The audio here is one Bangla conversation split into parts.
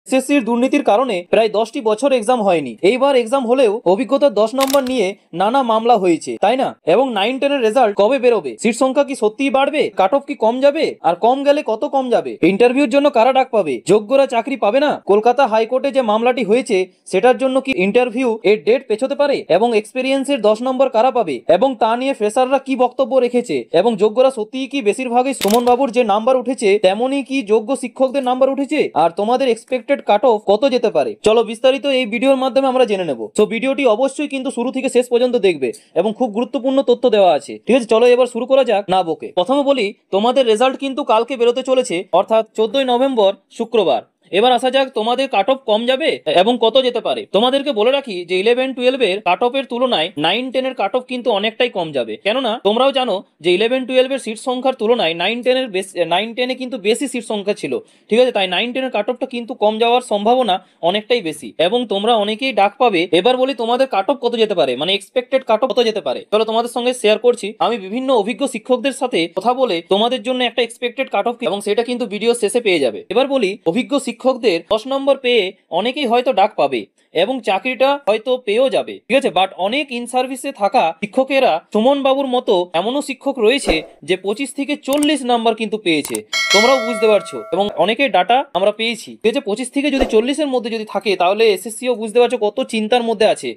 এসএসসির দুর্নীতির কারণে প্রায় 10টি বছর এক্সাম হয়নি। এইবার এক্সাম হলেও অভিজ্ঞতার 10 নম্বর নিয়ে নানা মামলা হয়েছে, তাই না? এবং 9-10 এর রেজাল্ট কবে বেরোবে? সিট সংখ্যা কি সত্যিই বাড়বে? কাট অফ কি কম যাবে? আর কম গেলে কত কম যাবে? ইন্টারভিউর জন্য কারা ডাক পাবে? যোগ্যরা চাকরি পাবে না? কলকাতা হাইকোর্টে যে মামলাটি হয়েছে সেটার জন্য কি ইন্টারভিউ এর ডেট পেছোতে পারে? এবং এক্সপেরিয়েন্সের 10 নম্বর কারা পাবে? এবং তা নিয়ে ফ্রেশাররা কি বক্তব্য রেখেছে? এবং যোগ্যরা সত্যিই কি বেশিরভাগই সুমন বাবুর যে নাম্বার উঠেছে তেমনই কি যোগ্য শিক্ষকদের নাম্বার উঠেছে? আর তোমাদের এক্সপেক্টেড কাট অফ কত যেতে পারে? চলো বিস্তারিত এই ভিডিওর মাধ্যমে আমরা জেনে নেব। তো ভিডিওটি অবশ্যই কিন্তু শুরু থেকে শেষ পর্যন্ত দেখবে এবং খুব গুরুত্বপূর্ণ তথ্য দেওয়া আছে। ঠিক আছে, চলো এবার শুরু করা যাক না বকে। প্রথমে বলি, তোমাদের রেজাল্ট কিন্তু কালকে বেরোতে চলেছে, অর্থাৎ 14ই নভেম্বর শুক্রবার। এবার আসা যাক তোমাদের কাট অফ কম যাবে এবং কত যেতে পারে। তোমাদেরকে বলে রাখি যে 11-12 এর কাট অফ এর তুলনায় 9-10 এর কাট অফ কিন্তু অনেকটাই কম যাবে। কেননা তোমরাও জানো যে 11-12 এর সিট সংখ্যার তুলনায় 9-10 এ কিন্তু বেশি সিট সংখ্যা ছিল। ঠিক আছে, তাই 9-10 এর কাট অফটা কিন্তু কম যাওয়ার সম্ভাবনা অনেকটাই বেশি এবং তোমরা অনেকেই ডাক পাবে। এবার বলি তোমাদের কাট অফ কত যেতে পারে, মানে এক্সপেক্টেড কাট অফ কত যেতে পারে। চলো তোমাদের সঙ্গে শেয়ার করছি। আমি বিভিন্ন অভিজ্ঞ শিক্ষকদের সাথে কথা বলে তোমাদের জন্য একটা এক্সপেক্টেড কাট অফ এবং সেটা কিন্তু ভিডিও শেষে পেয়ে যাবে। এবার বলি, অভিজ্ঞ শিক্ষকদের 10 নম্বর পেয়ে অনেকেই হয়তো ডাক পাবে এবং চাকরিটা হয়তো পেয়েও যাবে। ঠিক আছে, বাট অনেক ইন সার্ভিসে থাকা শিক্ষকেরা সুমন বাবুর মতো এমনও শিক্ষক রয়েছে যে 25 থেকে 40 নাম্বার কিন্তু পেয়েছে। তোমরাও বুঝতে পারছো এবং অনেকের ডাটা আমরা পেয়েছি। ঠিক আছে, 25 থেকে যদি 40-এর মধ্যে যদি থাকে তাহলে এসএসসিও বুঝতে পারছো কত চিন্তার মধ্যে আছে।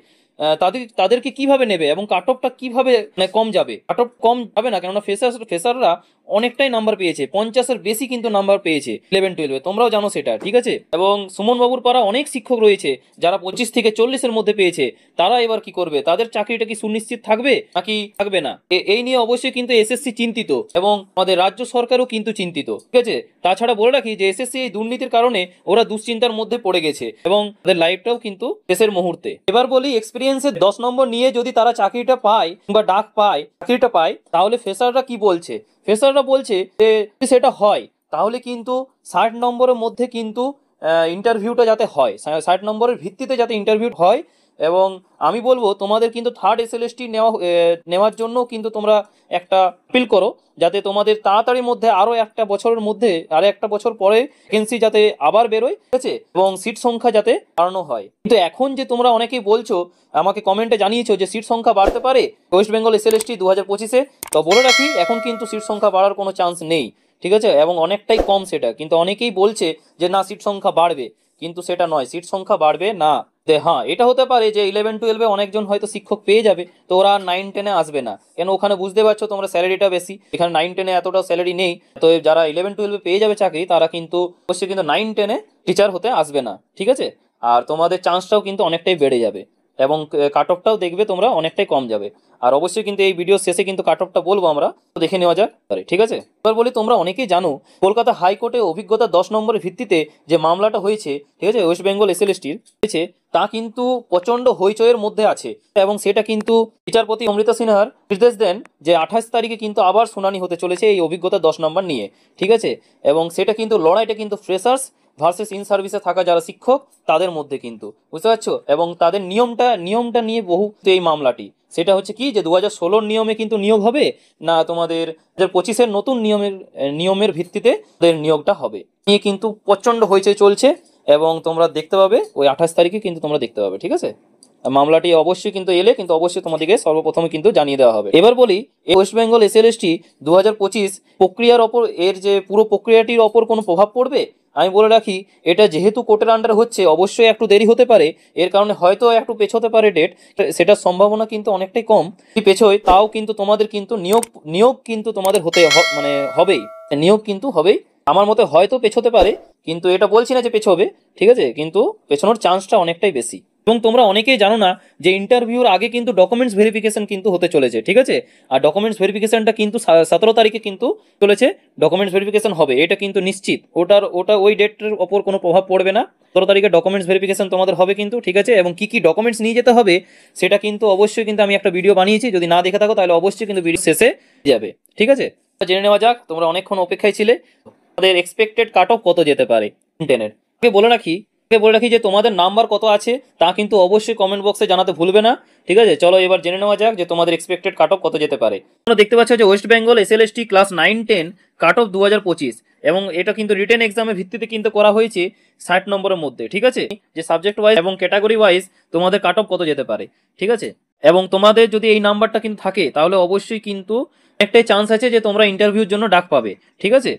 তাদেরকে কিভাবে নেবে এবং কাট অফটা কিভাবে কম যাবে? কাট অফ কম যাবে না, কেননা ফ্রেশাররা অনেকটাই নাম্বার পেয়েছে, 50-এর বেশি কিন্তু নাম্বার পেয়েছে 11-12-এ, তোমরাও জানো সেটা। ঠিক আছে, এবং সুমন বাবুর পাড়া অনেক শিক্ষক রয়েছে যারা 25 থেকে 40-এর মধ্যে পেয়েছে। তারা এবার কি করবে? তাদের চাকরিটা কি সুনিশ্চিত থাকবে নাকি থাকবে না? এই নিয়ে অবশ্যই কিন্তু এসএসসি চিন্তিত এবং আমাদের রাজ্য সরকারও কিন্তু চিন্তিত। ঠিক আছে, তাছাড়া বলে রাখি যে এসএসসি এই দুর্নীতির কারণে ওরা দুশ্চিন্তার মধ্যে পড়ে গেছে এবং তাদের লাইফটাও কিন্তু শেষের মুহূর্তে। এবার বলি, এক্সপিরিয়েন্সের 10 নম্বর নিয়ে যদি তারা চাকরিটা পায় বা ডাক পায়, চাকরিটা পায়, তাহলে ফ্রেশাররা কি বলছে? ফ্রেশাররা বলছে যে সেটা হয় তাহলে কিন্তু 60 নম্বরের মধ্যে কিন্তু ইন্টারভিউটা যাতে হয়, 60 নম্বরের ভিত্তিতে যাতে ইন্টারভিউ হয়। এবং আমি বলবো তোমাদের কিন্তু থার্ড এসএলএসটি নেওয়ার জন্য কিন্তু তোমরা একটা আপিল করো, যাতে তোমাদের তাড়াতাড়ির মধ্যে আরো একটা বছরের মধ্যে আরো একটা বছর পরে ভ্যাকেন্সি যাতে আবার বেরোয়। ঠিক আছে, এবং সিট সংখ্যা যাতে বাড়ানো হয়। কিন্তু এখন যে তোমরা অনেকেই বলছো, আমাকে কমেন্টে জানিয়েছো যে সিট সংখ্যা বাড়তে পারে ওয়েস্ট বেঙ্গল এসএলএসটি 2025-এ, তো বলে রাখি এখন কিন্তু সিট সংখ্যা বাড়ার কোনো চান্স নেই। ঠিক আছে, এবং অনেকটাই কম সেটা, কিন্তু অনেকেই বলছে যে না সিট সংখ্যা বাড়বে, কিন্তু সেটা নয়, সিট সংখ্যা বাড়বে না। হ্যাঁ, এটা হতে পারে যে 11-12-এ অনেকজন হয়তো শিক্ষক পেয়ে যাবে, তো ওরা 9-10-এ আসবে না, কেন ওখানে বুঝতে পারছো তোমরা স্যালারিটা বেশি, এখানে 9-10-এ এতটা স্যালারি নেই। তো যারা 11-12-এ পেয়ে যাবে চাকরি তারা কিন্তু অবশ্যই কিন্তু 9-10-এ টিচার হতে আসবে না। ঠিক আছে, আর তোমাদের চান্সটাও কিন্তু অনেকটাই বেড়ে যাবে এবং কাট অফটাও দেখবে তোমরা অনেকটাই কম যাবে। আর অবশ্যই কিন্তু এই ভিডিও শেষে কিন্তু কাট অফটা বলবো, আমরা তো দেখে নেওয়া যাক। ঠিক আছে, এবার বলি, তোমরা অনেকেই জানো কলকাতা হাইকোর্টে অভিজ্ঞতা 10 নম্বরের ভিত্তিতে যে মামলাটা হয়েছে, ঠিক আছে, ওয়েস্ট বেঙ্গল এসএলএসটির হয়েছে, তা কিন্তু প্রচন্ড হইচইয়ের মধ্যে আছে এবং সেটা কিন্তু বিচারপতি অমৃতা সিনহার নির্দেশ দেন যে 28 তারিখে কিন্তু আবার শুনানি হতে চলেছে এই অভিজ্ঞতা 10 নম্বর নিয়ে। ঠিক আছে, এবং সেটা কিন্তু লড়াইটা কিন্তু ফ্রেশার্স ভার্সেস ইন সার্ভিসে থাকা যারা শিক্ষক তাদের মধ্যে কিন্তু, বুঝতে পারছো, এবং তাদের নিয়মটা নিয়ে বহু এই মামলাটি। সেটা হচ্ছে কি যে 2016-র নিয়মে কিন্তু নিয়োগ হবে না, তোমাদের 2025-এর নতুন নিয়মের ভিত্তিতে তাদের নিয়োগটা হবে নিয়ে কিন্তু প্রচন্ড হইচই চলছে এবং তোমরা দেখতে পাবে ওই 28 তারিখে কিন্তু তোমরা দেখতে পাবে। ঠিক আছে, মামলাটি অবশ্যই কিন্তু এলে কিন্তু অবশ্যই তোমাদেরকে সর্বপ্রথমে কিন্তু জানিয়ে দেওয়া হবে। এবার বলি, এই ওয়েস্ট বেঙ্গল এসএলএসটি 2025 প্রক্রিয়ার ওপর, এর যে পুরো প্রক্রিয়াটির ওপর কোনো প্রভাব পড়বে? আমি বলে রাখি, এটা যেহেতু কোর্টের আন্ডারে হচ্ছে অবশ্যই একটু দেরি হতে পারে, এর কারণে হয়তো একটু পেছোতে পারে ডেট, সেটার সম্ভাবনা কিন্তু অনেকটাই কম। পেছোয় তাও কিন্তু তোমাদের কিন্তু নিয়োগ কিন্তু তোমাদের মানে হবেই, নিয়োগ কিন্তু হবেই। আমার মতে হয়তো পেছোতে পারে, কিন্তু এটা বলছি না যে পেছোবে। ঠিক আছে, কিন্তু পেছনোর চান্সটা অনেকটাই বেশি। এবং তোমরা অনেকেই জানো না যে ইন্টারভিউর আগে কিন্তু ডকুমেন্টস ভেরিফিকেশন কিন্তু হতে চলেছে। ঠিক আছে, আর ডকুমেন্টস ভেরিফিকেশনটা কিন্তু 17 তারিখে কিন্তু চলেছে, ডকুমেন্টস ভেরিফিকেশন হবে, এটা কিন্তু নিশ্চিত। ওটা ওই ডেটের ওপর কোনো প্রভাব পড়বে না। 17 তারিখে ডকুমেন্টস ভেরিফিকেশন তোমাদের হবে কিন্তু। ঠিক আছে, এবং কি কি ডকুমেন্টস নিয়ে যেতে হবে সেটা কিন্তু অবশ্যই কিন্তু আমি একটা ভিডিও বানিয়েছি, যদি না দেখে থাকো তাহলে অবশ্যই কিন্তু ভিডিও শেষে যাবে। ঠিক আছে, জেনে নেওয়া যাক, তোমরা অনেকক্ষণ অপেক্ষায় ছিলে, আমাদের এক্সপেক্টেড কাট অফ কত যেতে পারে 10-এর। বলে রাখি, বলে রাখি যে তোমাদের নাম্বার কত আছে তা কিন্তু অবশ্যই কমেন্ট বক্সে জানাতে ভুলবে না, ঠিক আছে। চলো এবার জেনে নেওয়া যাক যে তোমাদের এক্সপেক্টেড কাট অফ কত যেতে পারে। তোমরা দেখতে পাচ্ছ যে West Bengal SLST class 9-10 cut off 2025, এবং এটা কিন্তু রিটেন এক্সামের ভিত্তিতে কিন্তু করা হয়েছে 60 নম্বরের মধ্যে, ঠিক আছে। যে সাবজেক্ট ওয়াইজ এবং ক্যাটাগরি ওয়াইজ তোমাদের কাট অফ কত যেতে পারে, ঠিক আছে। এবং তোমাদের যদি এই নাম্বারটা কিন্তু থাকে তাহলে অবশ্যই কিন্তু একটাই চান্স আছে যে তোমরা ইন্টারভিউর জন্য ডাক পাবে, ঠিক আছে।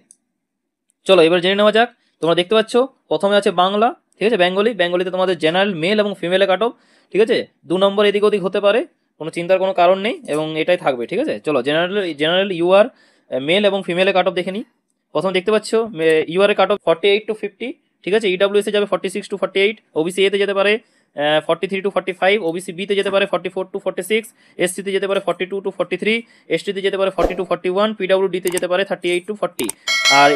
চলো এবার জেনে নেওয়া যাক। তোমরা দেখতে পাচ্ছ প্রথমে আছে বাংলা, ঠিক আছে, বেঙ্গলিতে তোমাদের জেনারেল মেল এবং ফিমেলে কাট অফ, ঠিক আছে। 2 নম্বর এদিক ওদিক হতে পারে, কোনো চিন্তার কোনো কারণ নেই, এবং এটাই থাকবে, ঠিক আছে। চলো জেনারেল ইউআর মেল এবং ফিমেলে কাট অফ দেখে নিই। প্রথম দেখতে পাচ্ছ ইউআর এ কাট অফ 48 to 50, ঠিক আছে। ইডাব্লিউএস এ যাবে 46 to 48, ওবিসি এ তে যেতে পারে 43 to 45, ওবিসি বি তে যেতে পারে 44 to 46, এসসি তে যেতে পারে 42 to 43, এসটি তে যেতে পারে 40 to 41, পিডব্লিউডি তে যেতে পারে 38 to 40। আর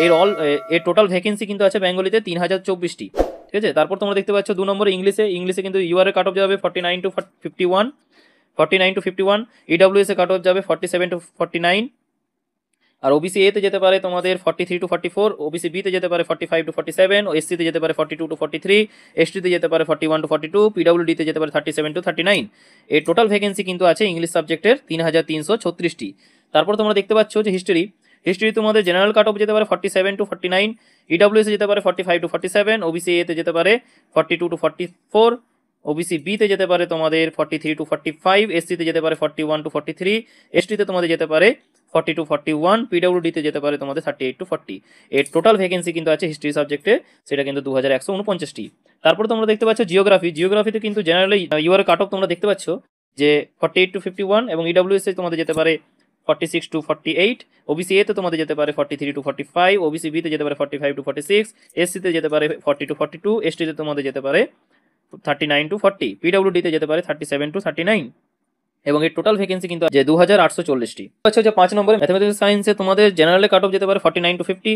এর টোটাল ভ্যাকেন্সি কিন্তু আছে বেঙ্গলিতে 3024টি, ঠিক আছে। তারপর তোমরা দেখতে পাচ্ছ 2 নম্বরে ইংলিশে কিন্তু ইউআর এ কাট অফ যাবে 49 to 51, EWS A cut of যাবে 47 to 49, আর ওবিসি এ তে যেতে পারে তোমাদের 43 to 44, ওবিসি বি তে যেতে পারে 45 to 47, এসসি তে যেতে পারে 42 to 43, এসটি তে যেতে পারে 41 to 42, পিডব্লিউডি তে যেতে পারে 37 to 39। এর টোটাল ভ্যাকেন্সি কিন্তু আছে ইংলিশ সাবজেক্টের 3336টি। তারপর তোমরা দেখতে পাচ্ছ যে হিস্ট্রি তোমাদের জেনারেল কাট অফ যেতে পারে 47 to 49, ইডাব্লিউএস এ যেতে পারে 45 to 47, ওবিসি এ তে যেতে পারে 42 to 44, ওবিসি বি তে যেতে পারে তোমাদের 43 to 45, এসসি তে যেতে পারে 41 to 43, এসটি তে তোমাদের যেতে পারে 40 to 41, পিডব্লিউডি তে যেতে পারে তোমাদের 38 to 40। এর টোটাল ভ্যাকেন্সি কিন্তু আছে হিস্ট্রি সাবজেক্টে, সেটা কিন্তু 2149টি। তারপর তোমরা দেখতে পাচ্ছ জিওগ্রাফিতে কিন্তু জেনারেলি ইউআর কাট অফ তোমরা দেখতে পাচ্ছ যে 48 to 51, এবং ইডাব্লিউএস এ তোমাদের যেতে পারে 46 to 48, ওবিসি এ তে তোমাদের যেতে পারে 43 to 45, ওবিসি বি তে যেতে পারে 45 to 46, এসসি তে যেতে পারে 40 to 42, এসটি তে তোমাদের যেতে পারে 39 to 40, পিডব্লিউডি তে যেতে পারে 37 to 39। এবং এর টোটাল ভ্যাকেন্সি কিন্তু যে 2840টি। আচ্ছা যে 5 নম্বরে ম্যাথমেটিক্স সায়েন্সে তোমাদের জেনারেলে কাট অফ যেতে পারে 49 to 50,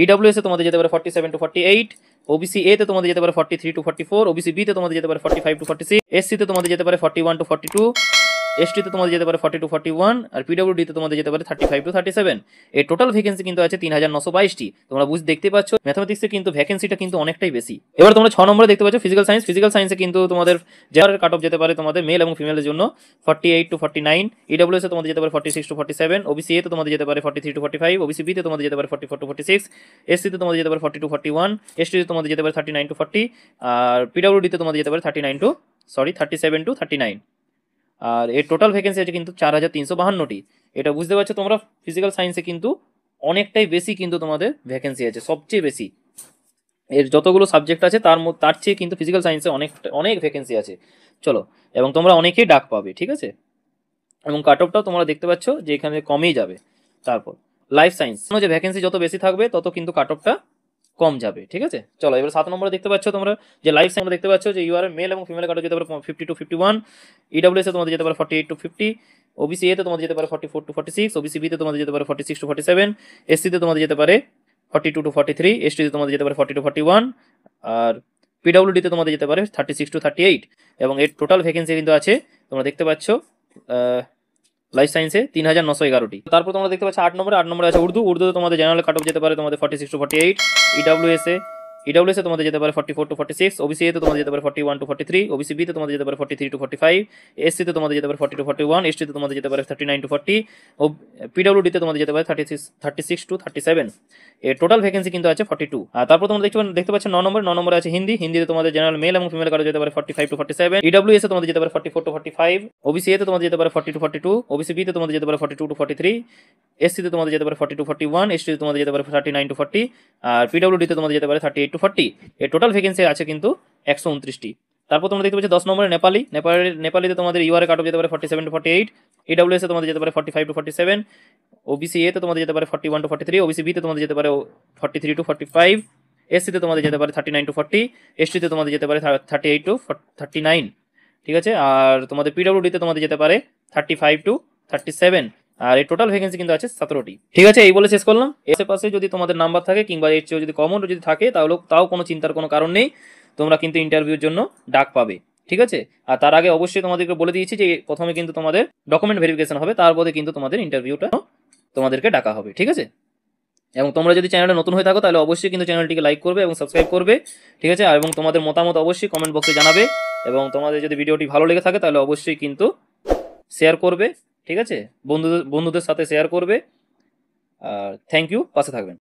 ইডাব্লিউএস এ তোমাদের যেতে পারে 47 to 48, ওবিসি এ তে তোমাদের যেতে পারে 43 to 44, ওবিসি বি তে তোমাদের যেতে পারে 45 to 46, এসসি তে তোমাদের যেতে পারে 41 to 42, এসটি তে তোমাদের যেতে পারে 40 to 41, আর পিডব্লিউডি তে তোমাদের যেতে পারে 35 to 37। এর টোটাল ভ্যাকেন্সি কিন্তু আছে 3922টি। তোমরা দেখতে পাচ্ছ ম্যাথমেটিক্সে কিন্তু ভ্যাকেন্সিটা কিন্তু অনেকটাই বেশি। এবার তোমরা 6 নম্বরে দেখতে পাচ্ছ ফিজিক্যাল সায়েন্সে কিন্তু তোমাদের জেনারেল কাট অফ যেতে পারে তোমাদের মেল এবং ফিমেলের জন্য 48 to 49, ইডব্লিউএস এ তোমাদের যেতে পারে 46 to 47, ওবিসি এ তে তোমাদের যেতে পারে 43 to 45, ওবিসি বি তে তোমাদের যেতে পারে 44 to 46, এসসি তে তোমাদের যেতে পারে 40 to 41, এসটি তে তোমাদের যেতে পারে 39 to 40, আর পিডব্লিউডি তে তোমাদের যেতে পারে 37 to 39। আর এর টোটাল ভ্যাকেন্সি আছে কিন্তু 4352টি। এটা বুঝতে পারছো তোমরা, ফিজিক্যাল সায়েন্সে কিন্তু অনেকটাই বেশি কিন্তু তোমাদের ভ্যাকেন্সি আছে, সবচেয়ে বেশি। এর যতগুলো সাবজেক্ট আছে তার চেয়ে কিন্তু ফিজিক্যাল সায়েন্সে অনেক ভ্যাকেন্সি আছে। চলো, এবং তোমরা অনেকেই ডাক পাবে, ঠিক আছে। এবং কাট অফটাও তোমরা দেখতে পাচ্ছ যে এখানে কমেই যাবে। তারপর লাইফ সায়েন্স যে ভ্যাকেন্সি যত বেশি থাকবে তত কিন্তু কাট অফটা কম যাবে, ঠিক আছে। চলো এবার 7 নম্বরে দেখতে পাচ্ছ তোমরা যে লাইফ সায়েন্স দেখতে পাচ্ছ যে ইউআর মেল এবং ফিমেল কাট যেতে পারে 50 to 51, ইডব্লিউএস এ তোমাদের যেতে পারে 48 to 50, ওবিসি এ তে তোমাদের যেতে পারে 44 to 46, ওবিসি বি তে তোমাদের যেতে পারে 46 to 47, এসসি তে তোমাদের যেতে পারে 42 to 43, এসটি তে তোমাদের যেতে পারে 40 to 41, আর পিডব্লিউডি তে তোমাদের যেতে পারে 36 to 38। এবং এর টোটাল ভ্যাকেন্সি কিন্তু আছে তোমরা দেখতে পাচ্ছ লাইফ সায়েন্সে 3911টি। তারপর তোমরা দেখতে পাচ্ছ 8 নম্বরে আছে উর্দুতে তোমাদের জেনারেল কাট অফ যেতে পারে তোমাদের 46 to 48, ইডব্লিউএস এ তোমাদের যেতে পারে 44 to 46, ওবিসি এ তে তোমাদের যেতে পারে 41 to 43, ওবিসি বি তে তোমাদের যেতে পারে 43 to 45, এসসি তে তোমাদের যেতে পারে 40 to 41, এসটি তে তোমাদের যেতে পারে 39 to 40, ও পিডব্লিউডি তে তোমাদের যেতে পারে 36 to 37। এর টোটাল ভ্যাকেন্সি কিন্তু আছে 42। আর তারপর তোমরা দেখতে পাচ্ছ 9 নম্বরে আছে হিন্দিতে তোমাদের জেনারেল মেল এবং ফিমেল কাট যেতে পারে 45 to 47, ইডব্লিউএস এ তোমাদের যেতে পারে 44 to 45, ওবিসি এ তে তোমাদের যেতে পারে 40 to 42, ওবিসি বি তে তোমাদের যেতে পারে 42 to 43, এসসি তে তোমাদের যেতে পারে 40 to 41, এসটি তে তোমাদের যেতে পারে 39 to 40, আর পিডব্লিউডি তে তোমাদের যেতে পারে 38 to 40। এর টোটাল ভ্যাকেন্সি আছে কিন্তু 129টি। তারপর তোমরা দেখতে পাচ্ছ 10 নম্বরে নেপালিতে তোমাদের ইউআর কাট অফ যেতে পারে 47 to 48, ইডব্লিউএস এ তোমাদের যেতে পারে 45 to 47, ওবিসি এ তে তোমাদের যেতে পারে 41 to 43, ওবিসি বি তে তোমাদের যেতে পারে 43 to 45, এসসি তে তোমাদের যেতে পারে 39 to 40, এসটি তে তোমাদের যেতে পারে 38 to 39, ঠিক আছে। আর তোমাদের পিডব্লিউডি তে তোমাদের যেতে পারে 35 to 37। আর এই টোটাল ভ্যাকেন্সি কিন্তু আছে 17টি, ঠিক আছে। এই বলে শেষ করলাম। এর পাশে যদি তোমাদের নাম্বার থাকে কিংবা এর চেয়ে যদি কমন যদি থাকে তাও কোনো চিন্তার কোনো কারণ নেই, তোমরা কিন্তু ইন্টারভিউর জন্য ডাক পাবে, ঠিক আছে। আর তার আগে অবশ্যই তোমাদেরকে বলে দিয়েছি যে প্রথমে কিন্তু তোমাদের ডকুমেন্ট ভেরিফিকেশন হবে, তারপরে কিন্তু তোমাদের ইন্টারভিউটা তোমাদেরকে ডাকা হবে, ঠিক আছে। এবং তোমরা যদি চ্যানেলে নতুন হয়ে থাকো তাহলে অবশ্যই কিন্তু চ্যানেলটিকে লাইক করবে এবং সাবস্ক্রাইব করবে, ঠিক আছে? এবং তোমাদের মতামত অবশ্যই কমেন্ট বক্সে জানাবে, এবং তোমাদের যদি ভিডিওটি ভালো লেগে থাকে তাহলে অবশ্যই কিন্তু শেয়ার করবে, ঠিক আছে? বন্ধুদের সাথে শেয়ার করবে। আর থ্যাংক ইউ, পাশে থাকবেন।